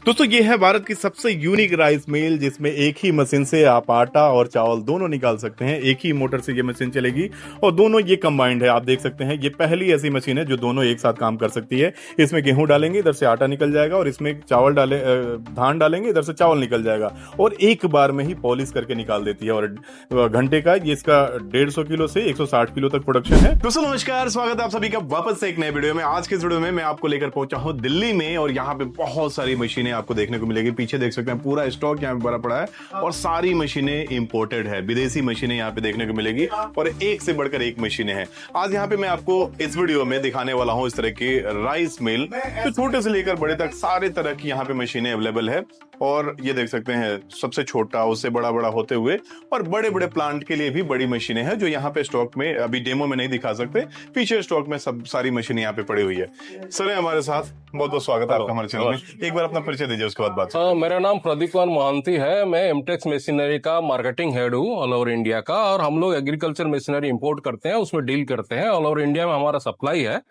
दोस्तों ये है भारत की सबसे यूनिक राइस मिल जिसमें एक ही मशीन से आप आटा और चावल दोनों निकाल सकते हैं। एक ही मोटर से ये मशीन चलेगी और दोनों ये कंबाइंड है। आप देख सकते हैं ये पहली ऐसी मशीन है जो दोनों एक साथ काम कर सकती है। इसमें गेहूं डालेंगे, इधर से आटा निकल जाएगा और इसमें धान डालेंगे, इधर से चावल निकल जाएगा और एक बार में ही पॉलिश करके निकाल देती है। और घंटे का ये इसका 150 किलो से 160 किलो तक प्रोडक्शन है। दोस्तों नमस्कार, स्वागत है आप सभी का वापस से एक नए वीडियो में। आज के वीडियो में मैं आपको लेकर पहुंचा हूं दिल्ली में और यहाँ पे बहुत सारी मशीनें आपको देखने को मिलेगी। पीछे देख सकते हैं पूरा स्टॉक यहाँ पे भरा पड़ा है और सारी मशीनें इंपोर्टेड है। विदेशी मशीनें यहाँ पे देखने को मिलेगी और एक से बढ़कर एक मशीनें हैं। आज यहाँ पे मैं आपको इस वीडियो में दिखाने वाला हूँ इस तरह की राइस मिल, तो छोटे से लेकर बड़े तक सारे तरह की यहाँ पे मशीनें अवेलेबल है। और ये देख सकते हैं सबसे छोटा उससे बड़ा बड़ा होते हुए और बड़े बड़े प्लांट के लिए भी बड़ी मशीनें हैं जो यहाँ पे स्टॉक में अभी डेमो में नहीं दिखा सकते। पीछे स्टॉक में सब सारी मशीनें यहाँ पे पड़ी हुई है। सर हमारे साथ बहुत बहुत स्वागत है आपका हमारे चैनल में। एक बार अपना परिचय दीजिए, उसके बाद बात। मेरा नाम प्रदीप कुमार मोहंती है। मैं एमटेक्स मशीनरी का मार्केटिंग हेड हूँ ऑल ओवर इंडिया का, और हम लोग एग्रीकल्चर मशीनरी इंपोर्ट करते हैं, उसमें डील करते हैं। ऑल ओवर इंडिया में हमारा सप्लाई है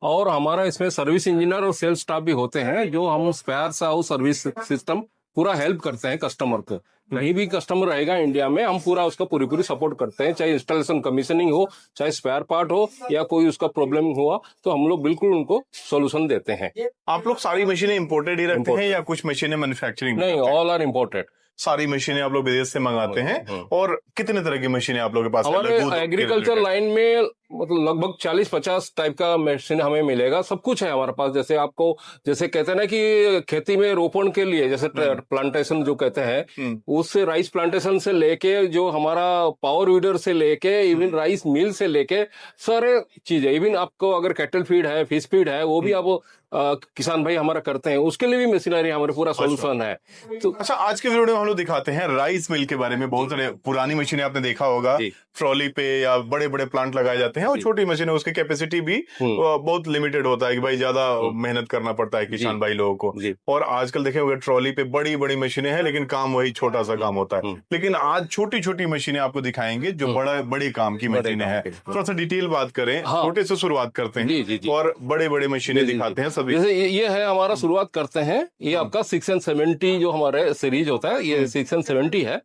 और हमारा इसमें सर्विस इंजीनियर और सेल्स स्टाफ भी होते हैं जो हम स्पेयर्स और सर्विस सिस्टम पूरा हेल्प करते हैं कस्टमर को। कहीं भी कस्टमर रहेगा इंडिया में, हम पूरा उसका पूरी सपोर्ट करते हैं, चाहे इंस्टॉलेशन कमीशनिंग हो, चाहे स्पेयर पार्ट हो या कोई उसका प्रॉब्लम हुआ तो हम लोग बिल्कुल उनको सोल्यूशन देते हैं। आप लोग सारी मशीनें इंपोर्टेड ही रखते हैं या कुछ मशीनें मैन्युफैक्चरिंग? नहीं, ऑल आर इम्पोर्टेड। सारी मशीनें आप लोग विदेश से मंगाते हैं। और कितने तरह की मशीनें आप लोग के पास? हमारे एग्रीकल्चर लाइन में मतलब लगभग 40-50 टाइप का मशीन हमें मिलेगा। सब कुछ है हमारे पास। जैसे आपको जैसे कहते हैं ना कि खेती में रोपण के लिए जैसे प्लांटेशन जो कहते हैं, उससे राइस प्लांटेशन से लेके जो हमारा पावर वीडर से लेके इवन राइस मिल से लेके सारे चीजें, इवन आपको अगर कैटल फीड है, फिश फीड है, वो भी आप किसान भाई हमारा करते हैं, उसके लिए भी मशीनरी हमारे पूरा सोल्यूशन है। तो अच्छा, आज के वीडियो में हम लोग दिखाते हैं राइस मिल के बारे में। बहुत सारे पुरानी मशीनें आपने देखा होगा, ट्रॉली पे या बड़े बड़े प्लांट लगाए जाते हैं और छोटी मशीनें, उसकी कैपेसिटी भी बहुत लिमिटेड होता है कि भाई ज्यादा मेहनत करना पड़ता है किसान भाई लोगों को। और आजकल देखे होगा ट्रॉली पे बड़ी बड़ी मशीनें हैं लेकिन काम वही छोटा सा काम होता है। लेकिन आज छोटी छोटी मशीनें आपको दिखाएंगे जो बड़े काम की मशीनें हैं। थोड़ा सा डिटेल बात करें, छोटे से शुरुआत करते हैं और बड़े बड़े मशीनें दिखाते हैं सभी। जैसे ये है हमारा, शुरुआत करते हैं। ये आपका 670 जो हमारे सीरीज होता है, ये 670 है।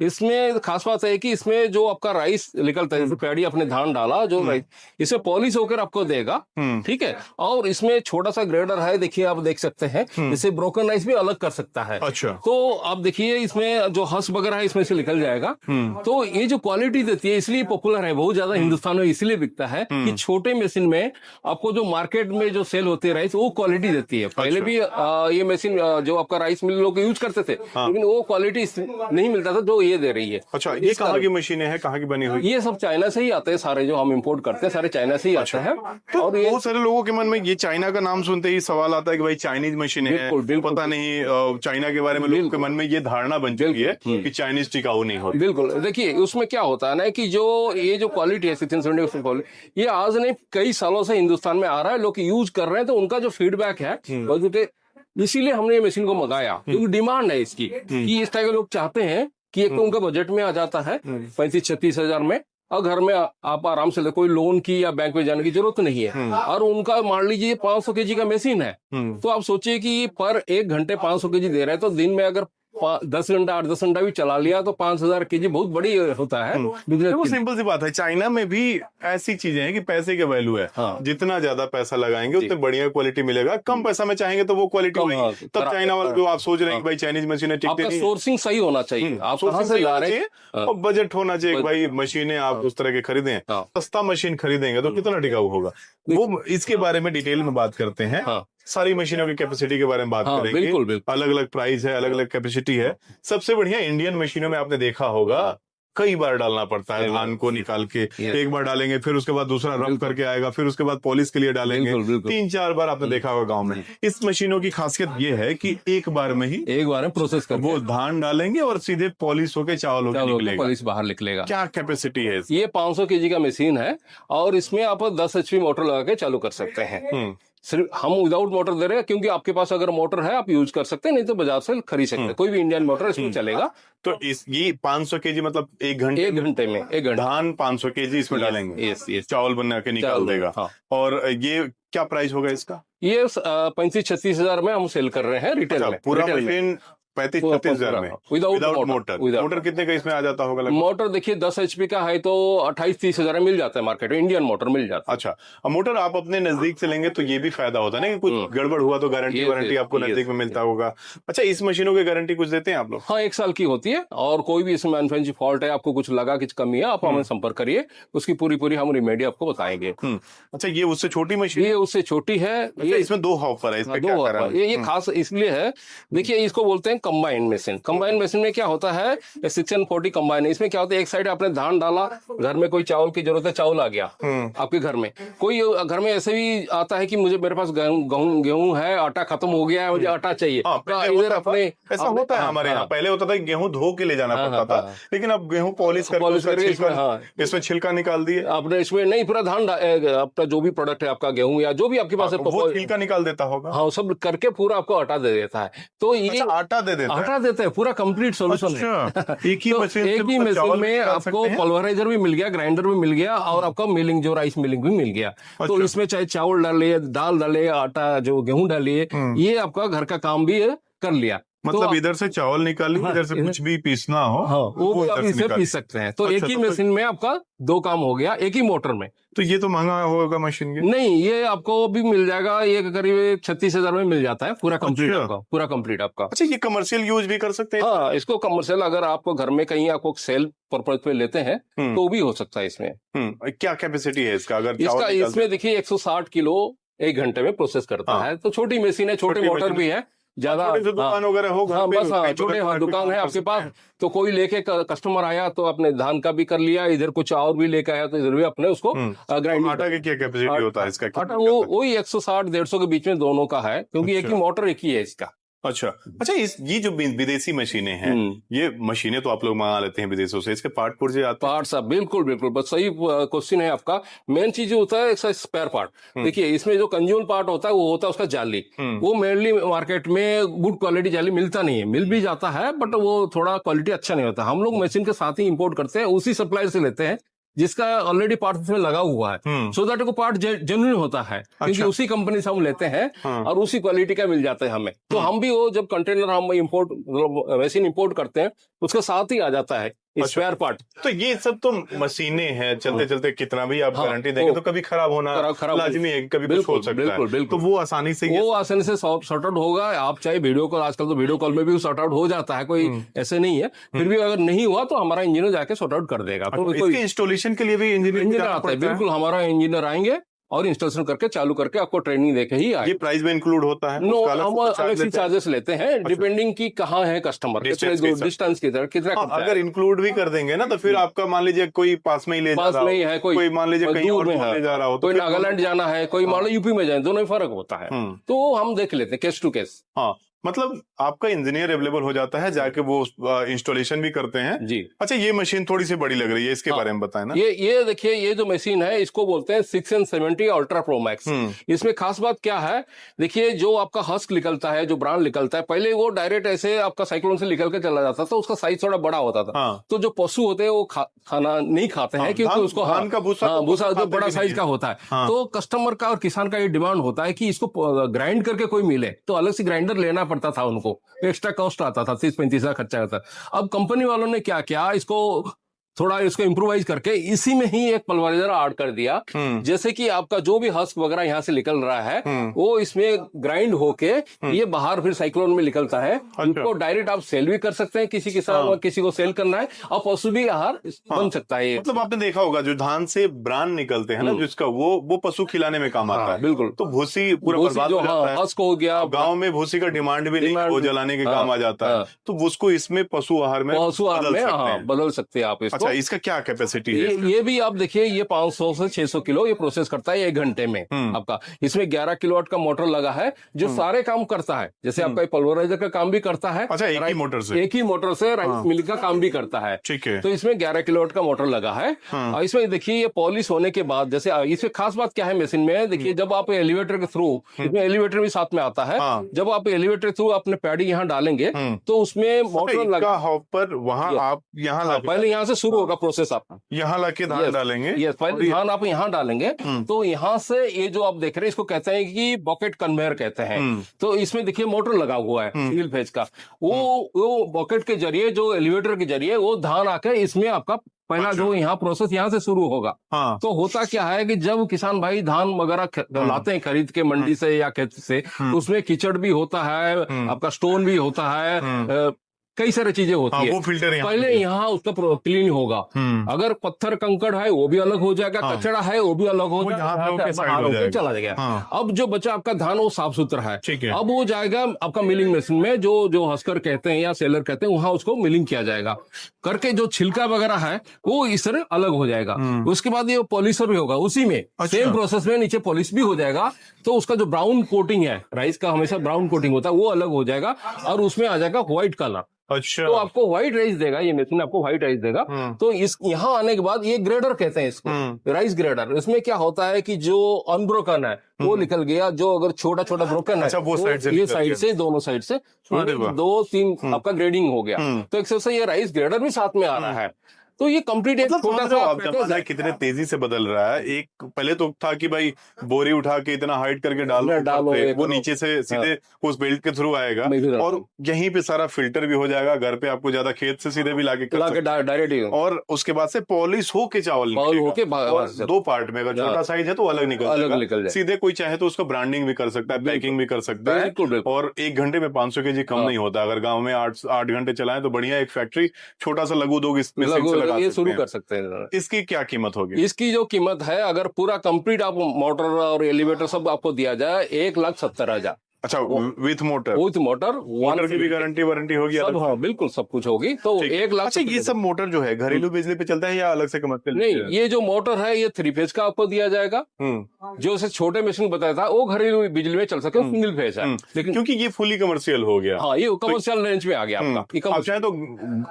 इसमें खास बात है कि इसमें जो आपका राइस निकलता है, जैसे पैडी अपने धान डाला जो राइस, इसे पॉलिश होकर आपको देगा, ठीक है। और इसमें छोटा सा ग्रेडर है, देखिए आप देख सकते हैं, इसे ब्रोकन राइस भी अलग कर सकता है। अच्छा, तो आप देखिए इसमें जो हस वगैरह है इसमें से निकल जाएगा। तो ये जो क्वालिटी देती है इसलिए पॉपुलर है, बहुत ज्यादा हिंदुस्तान में इसलिए बिकता है कि छोटे मशीन में आपको जो मार्केट में जो सेल होती है राइस, वो क्वालिटी देती है। पहले भी ये मशीन जो आपका राइस मिल लोग यूज करते थे, लेकिन वो क्वालिटी नहीं मिलता था जो ये दे रही है। अच्छा, ये कहाँ की मशीनें हैं, कहाँ की बनी हुई? ये सब चाइना से ही आते हैं, सारे जो हम इंपोर्ट करते हैं सारे चाइना से ही आते हैं। तो और ये बहुत सारे लोगों के मन में ये चाइना का नाम सुनते ही सवाल आता है कि भाई चाइनीज मशीनें हैं, पता नहीं चाइना के बारे में लोगों के मन में ये धारणा बन चुकी है कि चाइनीज टिकाऊ नहीं होती। बिल्कुल, देखिए उसमें क्या होता है ना कि जो ये जो क्वालिटी है 670 क्वालिटी, ये आज नहीं कई सालों से हिंदुस्तान में आ रहा है, लोग यूज कर रहे हैं, तो उनका जो फीडबैक है इसीलिए हमने ये मशीन को मंगाया, क्योंकि डिमांड है इसकी कि इस टाइप के लोग चाहते हैं कि एक तो उनका बजट में आ जाता है 35-36 हजार में, और घर में आप आराम से कोई लोन की या बैंक में जाने की जरूरत नहीं है। और उनका मान लीजिए 500 केजी का मशीन है, तो आप सोचिए कि पर एक घंटे 500 केजी दे रहे हैं, तो दिन में अगर 10 घंटा 8-10 घंटा भी चला लिया तो 5000 केजी बहुत बड़ी होता है। वो सिंपल सी बात है, चाइना में भी ऐसी चीजें हैं कि पैसे के वैल्यू है। जितना ज्यादा पैसा लगाएंगे उतनी बढ़िया क्वालिटी मिलेगा। कम पैसा में चाहेंगे तो वो क्वालिटी तब चाइना वाले जो आप सोच रहे हैं कि भाई चाइनीज मशीनें टिकती नहीं, सोर्सिंग सही होना चाहिए, आप कहां से ला रहे हैं, और बजट होना चाहिए। भाई मशीनें आप उस तरह के खरीदें, सस्ता मशीन खरीदेंगे तो कितना टिकाऊ होगा, वो इसके बारे में डिटेल में बात करते हैं। सारी मशीनों की कैपेसिटी के बारे में बात करेंगे। बिल्कुल। अलग अलग प्राइस है, अलग अलग कैपेसिटी है। सबसे बढ़िया इंडियन मशीनों में आपने देखा होगा कई बार डालना पड़ता है धान को निकाल के। एक बार डालेंगे, फिर उसके बाद दूसरा रब करके आएगा, फिर उसके बाद पॉलिश के लिए डालेंगे। 3-4 बार आपने देखा होगा गांव में। इस मशीनों की खासियत ये है कि एक बार में प्रोसेस कर वो धान डालेंगे और सीधे पॉलिश होके चावल होकर निकलेगा। पॉलिश बाहर निकलेगा। क्या कैपेसिटी है? ये 500 केजी का मशीन है और इसमें आप 10 HP मोटर लगा के चालू कर सकते हैं। सिर्फ हम विदाउट मोटर दे रहे हैं, क्योंकि आपके पास अगर मोटर है आप यूज कर सकते हैं, नहीं तो बाजार से खरीद सकते हैं। कोई भी इंडियन मोटर इसमें चलेगा। तो ये 500 केजी मतलब एक घंटे में एक घंटे धान 500 केजी इसमें डालेंगे, यस चावल बना के निकाल देगा। हाँ। और ये क्या प्राइस होगा इसका? ये 35-36 हजार में हम सेल कर रहे हैं रिटेल में। पूरा मशीन 35-36 हजार में विदाउट मोटर। मोटर कितने का इसमें आ जाता होगा? मोटर देखिए 10 HP का है तो 28-30 हजार में मिल जाता है मार्केट में, इंडियन मोटर मिल जाता है। अच्छा, अब मोटर आप अपने नजदीक से लेंगे तो ये भी फायदा होता है ना कि कुछ गड़बड़ हुआ तो गारंटी वारंटी आपको नजदीक में मिलता होगा। अच्छा, इस मशीनों की गारंटी कुछ देते हैं आप लोग? हाँ, 1 साल की होती है, और कोई भी इसमें मैन्युफैक्चरिंग फॉल्ट है, आपको कुछ लगा कुछ कमी है, आप हमें संपर्क करिए, उसकी पूरी हम रेमेडी आपको बताएंगे। अच्छा, ये उससे छोटी मशीन? ये उससे छोटी है। ये इसमें 2 हॉपर है, इसमें क्या दो कारण? ये खास इसलिए है, देखिए इसको बोलते हैं कंबाइंड मशीन। कंबाइंड मशीन में क्या होता है, 640 कंबाइन है। इसमें क्या होता है, एक साइड आपने धान डाला, घर में कोई चावल की जरूरत है, चावल आ गया आपके घर में। कोई घर में ऐसे भी आता है कि मुझे मेरे पास गेहूं है, आटा खत्म हो गया है, मुझे आटा चाहिए। इधर अपने ऐसा होता है हमारे यहाँ। पहले होता था गेहूं धो के ले जाना पड़ता था, लेकिन अब गेहूं पॉलिश करके इसमें छिलका निकाल दिए आपने। इसमें नहीं, पूरा धान आपका जो भी प्रोडक्ट है, आपका गेहूं या जो भी आपके पास है, वो छिलका निकाल देता होगा। हाँ, सब करके पूरा आपको आटा दे देता है। तो ये आटा दे देता है, पूरा कंप्लीट सोल्यूशन है। एक ही मशीन में आपको पल्वराइजर भी मिल गया, ग्राइंडर भी मिल गया, और आपका मिलिंग जो राइस मिलिंग भी मिल गया। तो इसमें चाहे चावल डालिए, दाल डालिए, आटा जो गेहूं डालिए, ये आपका घर का काम भी कर लिया। मतलब तो इधर से चावल निकालिए, इधर से कुछ भी पीसना हो, हाँ, वो आप इसे पीस सकते हैं। तो एक ही मशीन में आपका 2 काम हो गया, एक ही मोटर में। तो ये तो महंगा होगा मशीन? नहीं, ये आपको भी मिल जाएगा, ये करीब 36 हजार में मिल जाता है पूरा कंप्लीट आपका, पूरा कंप्लीट आपका। अच्छा, ये कमर्शियल यूज भी कर सकते हैं? हाँ, इसको कमर्शियल अगर आपको घर में कहीं आपको सेल पर्पज पे लेते हैं तो भी हो सकता है इसमें। क्या कैपेसिटी है इसका? अगर इसमें देखिए 160 किलो 1 घंटे में प्रोसेस करता है। तो छोटी मशीन है, छोटे मोटर भी है, ज्यादा दुकान वगैरह होगा। हाँ, बस हाँ, छोटे दुकान है आपके पास, तो कोई लेके कस्टमर आया तो अपने धान का भी कर लिया, इधर कुछ और भी लेके आया तो इधर भी अपने उसको ग्राइंड। आटा की क्या कैपेसिटी होता है इसका? आटा वो वही 160-150 के बीच में दोनों का है, क्योंकि एक ही मोटर एक ही है इसका। अच्छा, ये जो विदेशी मशीनें हैं, ये मशीनें तो आप लोग मंगा लेते हैं विदेशों से, इसके पार्ट पुर्जे आते हैं? पार्ट्स, बिल्कुल बस सही क्वेश्चन है आपका। मेन चीज होता है एक स्पेयर पार्ट। देखिए, इसमें जो कंज्यूमर पार्ट होता है वो होता है उसका जाली। वो मेनली मार्केट में गुड क्वालिटी जाली मिलता नहीं है, मिल भी जाता है बट वो थोड़ा क्वालिटी अच्छा नहीं होता। हम लोग मशीन के साथ ही इंपोर्ट करते हैं, उसी सप्लायर से लेते हैं जिसका ऑलरेडी पार्ट उसमें लगा हुआ है, सो दैट को पार्ट जेन्युइन होता है। क्योंकि उसी कंपनी से हम लेते हैं और उसी क्वालिटी का मिल जाता है हमें। तो हम भी वो जब कंटेनर हम मशीन इंपोर्ट करते हैं उसके साथ ही आ जाता है स्पेयर पार्ट। तो ये सब तो मशीनें हैं, चलते चलते कितना भी आप गारंटी देंगे तो कभी खराब होना लाजमी है, कभी कुछ हो सकता है। तो वो आसानी से सॉर्ट आउट होगा। आप चाहे वीडियो कॉल, आजकल तो वीडियो कॉल में भी सॉर्ट आउट हो जाता है, कोई ऐसे नहीं है। फिर भी अगर नहीं हुआ तो हमारा इंजीनियर जाके सॉर्ट आउट कर देगा। तो इसके इंस्टॉलेशन के लिए भी इंजीनियर आता है? बिल्कुल, हमारा इंजीनियर आएंगे और इंस्टॉलेशन करके चालू करके आपको ट्रेनिंग देके ही आए। ये प्राइस में इंक्लूड होता है? नो, हम अलग से चार्जेस लेते हैं, डिपेंडिंग की कहाँ है कस्टमर, डिस्टेंस कितना। अगर इंक्लूड भी कर देंगे ना तो फिर आपका मान लीजिए कोई पास में ही ले जा रहा है, कोई मान लीजिए कहीं और ले जा रहा हो, कोई नागालैंड जाना है, कोई मान लो यूपी में जाए, दोनों में फर्क होता है। तो हम देख लेते हैं केस टू केस। हाँ, मतलब आपका इंजीनियर अवेलेबल हो जाता है, जाके वो इंस्टॉलेशन भी करते हैं जी। अच्छा, ये मशीन थोड़ी सी बड़ी लग रही है, इसके बारे में बताएं ना। ये देखिए, ये जो मशीन है इसको बोलते हैं 6N70 अल्ट्रा प्रो मैक्स। इसमें खास बात क्या है, देखिए जो आपका हस्क निकलता है, जो ब्रांड निकलता है, पहले वो डायरेक्ट ऐसे आपका साइक्लोन से निकल के चला जाता था, उसका साइज थोड़ा बड़ा होता था। तो जो पशु होते हैं वो खाना नहीं खाते हैं, क्योंकि उसको धान का भूसा जो बड़ा साइज का होता है। तो कस्टमर का और किसान का ये डिमांड होता है कि इसको ग्राइंड करके कोई मिले, तो अलग से ग्राइंडर लेना पड़ता था उनको, एक्स्ट्रा कॉस्ट आता था, 30-35 हजार खर्चा होता। अब कंपनी वालों ने क्या किया, इसको थोड़ा इसको इम्प्रोवाइज करके इसी में ही एक पल्वराइजर ऐड कर दिया, जैसे कि आपका जो भी हस्क वगैरह यहाँ से निकल रहा है वो इसमें ग्राइंड होके ये बाहर फिर साइक्लोन में निकलता है। उनको डायरेक्ट आप सेल भी कर सकते हैं, किसी किसान किसी को सेल करना है, और पशु भी आहार बन सकता है। मतलब आपने देखा होगा जो धान से ब्रांड निकलते हैं ना, जिसका वो पशु खिलाने में काम आता है। बिल्कुल। तो भूसी पूरा बर्बाद हो जाता है, हस्क हो गया। गाँव में भूसी का डिमांड भी नहीं, वो जलाने के काम आ जाता है, तो उसको इसमें पशु आहार में बदल सकते हैं आप इसको। इसको। अच्छा, इसका क्या कैपेसिटी है? ये भी आप देखिए, ये 500 से 600 किलो ये प्रोसेस करता है 1 घंटे में आपका। इसमें 11 किलोवाट का मोटर लगा है जो सारे काम करता है, जैसे आपका पल्वराइजर का काम भी करता है। अच्छा, एक ही मोटर से? एक ही मोटर से राइस मिल का काम भी करता है। ठीक है। तो इसमें 11 किलोवाट का मोटर लगा है। और इसमें देखिए ये पॉलिश होने के बाद, जैसे इसमें खास बात क्या है मशीन में, देखिए जब आप एलिवेटर के थ्रू, इसमें एलिवेटर भी साथ में आता है, जब आप एलिवेटर थ्रू अपने पैडी यहाँ डालेंगे तो उसमें मोटर लगा हॉपर वहाँ आप यहाँ पहले यहाँ से शुरू होगा प्रोसेस आपका। यहाँ लाके धान डालेंगे। यस, पहले धान आप यहाँ डालेंगे तो यहाँ से ये जो आप देख रहे हैं इसको कहते हैं कि बकेट कन्वेयर कहते हैं। तो इसमें देखिए मोटर लगा हुआ है सिंगल फेज का, वो बकेट के जरिए, जो एलिवेटर के जरिए वो धान आके इसमें आपका पहला जो यहाँ प्रोसेस यहाँ से शुरू होगा। हाँ। तो होता क्या है कि जब किसान भाई धान वगैरह लाते हैं खरीद के मंडी से या खेत से, उसमें कीचड़ भी होता है, आपका स्टोन भी होता है, कई सारी चीजें होती है। वो फिल्टर पहले यहाँ उसका क्लीन होगा। अगर पत्थर कंकड़ है वो भी अलग हो जाएगा, कचरा है वो भी अलग हो जाएगा, चला जाएगा। अब जो बचा आपका धान वो साफ सुथरा है, अब वो जाएगा आपका मिलिंग मशीन में, जो हस्कर कहते हैं या सेलर कहते हैं, वहां उसको मिलिंग किया जाएगा करके, जो छिलका वगैरह है वो इस तरह अलग हो जाएगा। उसके बाद ये पॉलिशर भी होगा उसी में, सेम प्रोसेस में नीचे पॉलिश भी हो जाएगा। तो उसका जो ब्राउन कोटिंग है, राइस का हमेशा ब्राउन कोटिंग होता है, वो अलग हो जाएगा और उसमें आ जाएगा व्हाइट कलर। अच्छा, तो आपको व्हाइट राइस देगा, ये मशीन आपको व्हाइट राइस देगा। तो इस यहाँ आने के बाद ये ग्रेडर कहते हैं इसको, राइस ग्रेडर। इसमें क्या होता है कि जो अनब्रोकन है वो निकल गया, जो अगर छोटा छोटा ब्रोकन है, अच्छा, वो साइड से, ये साइड से, दोनों साइड से 2-3 आपका ग्रेडिंग हो गया। तो एक से ये राइस ग्रेडर भी साथ में आ रहा है। तो ये कंप्लीट एक छोटा सा कितने तेजी से बदल रहा है। एक पहले तो था कि भाई बोरी उठा के इतना हाइट करके डालो, वो नीचे से सीधे उस बेल्ट के थ्रू आएगा और यहीं पे सारा फिल्टर भी हो जाएगा। घर पे आपको ज्यादा खेत से सीधे भी लाके डायरेक्ट, और उसके बाद से पॉलिश होके चावल होके 2 पार्ट में, अगर छोटा साइज है तो अलग निकल जाएगा सीधे। कोई चाहे तो उसको ब्रांडिंग भी कर सकता है, पैकिंग भी कर सकता है। और 1 घंटे में 500 केजी कम नहीं होता। अगर गाँव में 8 घंटे चलाएं तो बढ़िया एक फैक्ट्री छोटा सा लघु उद्योग ये शुरू कर सकते हैं। इसकी क्या कीमत होगी? इसकी जो कीमत है, अगर पूरा कंप्लीट आप मोटर और एलिवेटर सब आपको दिया जाए, 1,70,000। अच्छा, विथ मोटर मोटर की भी वारंटी होगी? सब, हाँ बिल्कुल सब कुछ होगी। तो 1 लाख। अच्छा, ये सब मोटर जो है घरेलू बिजली पे चलता है या अलग से कमर्शियल? नहीं, ये जो मोटर है ये 3 फेज का आपको दिया जाएगा। जो उसे छोटे मशीन बताया था वो घरेलू बिजली में चल सके, सिंगल फेज है। लेकिन क्योंकि ये फुली कमर्शियल हो गया, हाँ ये कमर्शियल रेंज में आ गया आपका। चाहे तो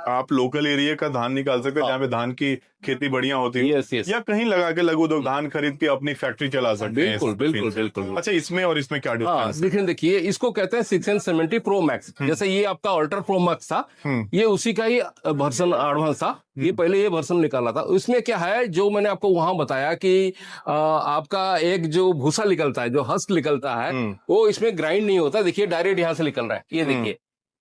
आप लोकल एरिया का धान निकाल सकते हैं, जहाँ पे धान की खेती बढ़िया होती है, या कहीं लगा के लघु उद्योग धान खरीद के अपनी फैक्ट्री चला सकते हैं। बिल्कुल। अच्छा, इसमें और इसमें क्या डिफरेंस? देखिए इसको कहते हैं 670 प्रो मैक्स। जैसे ये आपका अल्ट्रा प्रो मैक्स था, ये उसी का ही वर्जन एडवांस था। ये पहले ये वर्जन निकाला था। इसमें क्या है, जो मैंने आपको वहां बताया कि आपका एक जो भूसा निकलता है, जो हस्क निकलता है, वो इसमें ग्राइंड नहीं होता। देखिए डायरेक्ट यहाँ से निकल रहा है, ये देखिए,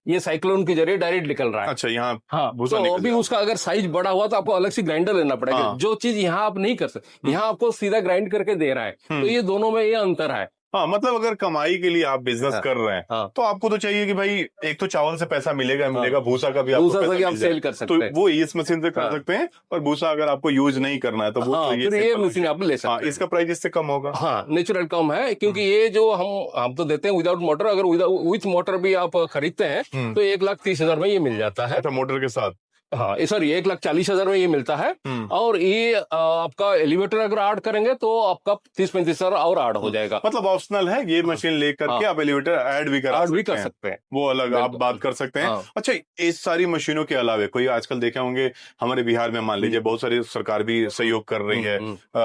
ये साइक्लोन के जरिए डायरेक्ट निकल रहा है। अच्छा, यहाँ तो अभी उसका अगर साइज बड़ा हुआ तो आपको अलग से ग्राइंडर लेना पड़ेगा। जो चीज यहाँ आप नहीं कर सकते, यहाँ आपको सीधा ग्राइंड करके दे रहा है। तो ये दोनों में ये अंतर है। हाँ, मतलब अगर कमाई के लिए आप बिजनेस कर रहे हैं तो आपको तो चाहिए कि भाई एक तो चावल से पैसा मिलेगा, भूसा का भी आपको पैसा आप सेल कर सकते हैं। तो वो इस मशीन से कर सकते हैं। और भूसा अगर आपको यूज नहीं करना है तो वो ये मशीन आप ले सकते हैं। इसका प्राइस इससे कम होगा। हाँ, नेचुरल कम है, क्योंकि ये जो हम तो देते हैं विदाउट मोटर। अगर विथ मोटर भी आप खरीदते हैं तो 1,30,000 में ये मिल जाता है। अच्छा, मोटर के साथ? हाँ, सर 1,40,000 में ये मिलता है। और ये आपका एलिवेटर अगर ऐड करेंगे तो आपका 30-35,000 और ऐड हो जाएगा। मतलब ऑप्शनल है, ये मशीन लेकर के आप एलिवेटर ऐड भी कर सकते हैं। वो अलग आप बात कर सकते हैं। अच्छा, इस सारी मशीनों के अलावा कोई आजकल देखे होंगे हमारे बिहार में, मान लीजिए बहुत सारी सरकार भी सहयोग कर रही है,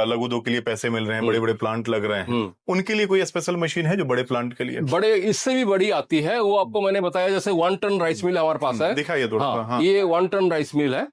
लघु उद्योग के लिए पैसे मिल रहे हैं, बड़े बड़े प्लांट लग रहे हैं, उनके लिए कोई स्पेशल मशीन है जो बड़े प्लांट के लिए? बड़े इससे भी बड़ी आती है, वो आपको मैंने बताया। जैसे 1 टन राइस मिल हमारे पास है, दिखाइए थोड़ा। ये 1 टन राइस मिल है।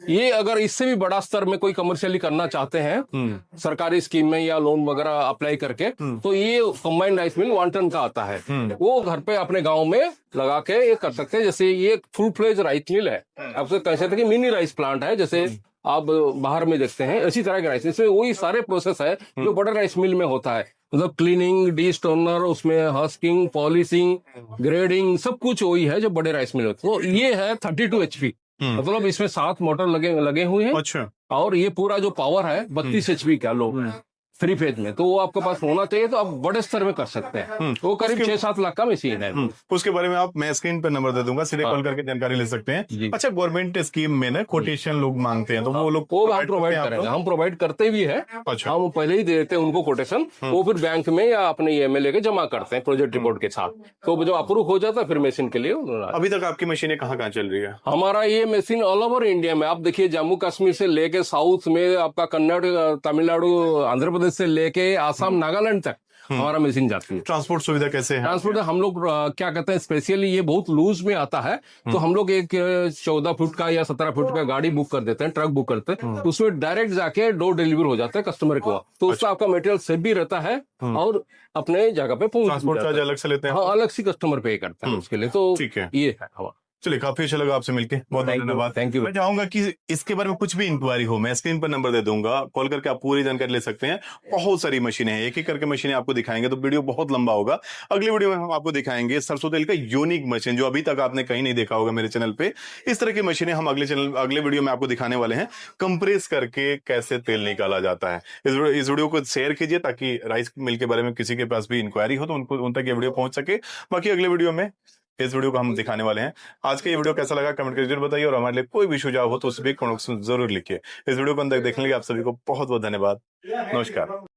ये अगर इससे भी बड़ा स्तर में कोई कमर्शियली करना चाहते हैं, सरकारी स्कीम में या लोन वगैरह अप्लाई करके, तो ये कंबाइंड राइस मिल 1 टन का आता है। वो घर पे अपने गांव में लगा के ये कर सकते हैं। जैसे ये फुल फ्लेज राइस मिल है, आपसे कह सकते हैं कि मिनी राइस प्लांट है, जैसे आप बाहर में देखते हैं इसी तरह के राइस। इसमें वही सारे प्रोसेस है जो बड़े राइस मिल में होता है। मतलब क्लीनिंग, डीस्टोनर, उसमें हस्किंग, पॉलिशिंग, ग्रेडिंग, सब कुछ वही है जो बड़े राइस मिल होते हैं। तो ये है 32 HP, मतलब इसमें 7 मोटर लगे हुए हैं। अच्छा। और ये पूरा जो पावर है 32 HP का लो। 3 फेज में, तो वो आपके पास होना चाहिए, तो आप बड़े स्तर में कर सकते हैं। वो करीब 6-7 लाख का मशीन है। उसके बारे में आप, मैं स्क्रीन पर नंबर दे दूंगा, सीधे कॉल करके जानकारी ले सकते जी। हैं। अच्छा, गवर्नमेंट स्कीम में ना कोटेशन लोग मांगते हैं, तो वो लोग वो हम प्रोवाइड करेंगे, हम प्रोवाइड करते भी है। अच्छा। हम पहले ही दे देते हैं उनको कोटेशन, वो फिर बैंक में या अपने ईएमआई लेके जमा करते हैं प्रोजेक्ट रिपोर्ट के साथ, तो जो अप्रूव हो जाता है फिर मशीन के लिए। अभी तक आपकी मशीनें कहाँ कहाँ चल रही है? हमारा ये मशीन ऑल ओवर इंडिया में, आप देखिए जम्मू कश्मीर से लेके साउथ में, आपका कन्नड़, तमिलनाडु, आंध्र प्रदेश से लेके आसाम, नागालैंड तक हमारा मशीन जाती है। ट्रांसपोर्ट सुविधा कैसे है? ट्रांसपोर्ट हम लोग क्या कहते हैं, स्पेशली ये बहुत लूज में आता है, तो हम लोग एक 14 फुट का या 17 फुट का गाड़ी बुक कर देते हैं, ट्रक बुक करते हैं, उसमें डायरेक्ट जाके डोर डिलीवर हो जाता है कस्टमर को, तो उसका आपका मटेरियल सेफ भी रहता है और अपने जगह पे पहुंच ट्रांसपोर्ट चार्ज अलग से लेते हैं? हाँ, अलग से कस्टमर पे करता है उसके लिए, तो ठीक है। ये है हमारा। चलिए, काफी अच्छा लगा आपसे मिलके, बहुत Thank you, धन्यवाद। thank you। मैं चाहूंगा कि इसके बारे में कुछ भी इंक्वायरी हो, मैं स्क्रीन पर नंबर दे दूंगा, कॉल करके आप पूरी जानकारी ले सकते हैं। बहुत सारी मशीनें हैं, एक एक करके मशीनें आपको दिखाएंगे तो वीडियो बहुत लंबा होगा। अगली वीडियो में हम आपको दिखाएंगे सरसों तेल का यूनिक मशीन, जो अभी तक आपने कहीं नहीं देखा होगा मेरे चैनल पे। इस तरह की मशीनें हम अगले वीडियो में आपको दिखाने वाले हैं। कंप्रेस करके कैसे तेल निकाला जाता है। इस वीडियो को शेयर कीजिए ताकि राइस मिल के बारे में किसी के पास भी इंक्वायरी हो तो उन तक ये वीडियो पहुंच सके। बाकी अगले वीडियो में इस वीडियो को हम दिखाने वाले हैं। आज का ये वीडियो कैसा लगा कमेंट करके जरूर बताइए, और हमारे लिए कोई भी सुझाव हो तो उस भी कमेंट जरूर लिखिए। इस वीडियो को अंदर देखने के लिए आप सभी को बहुत बहुत धन्यवाद। नमस्कार।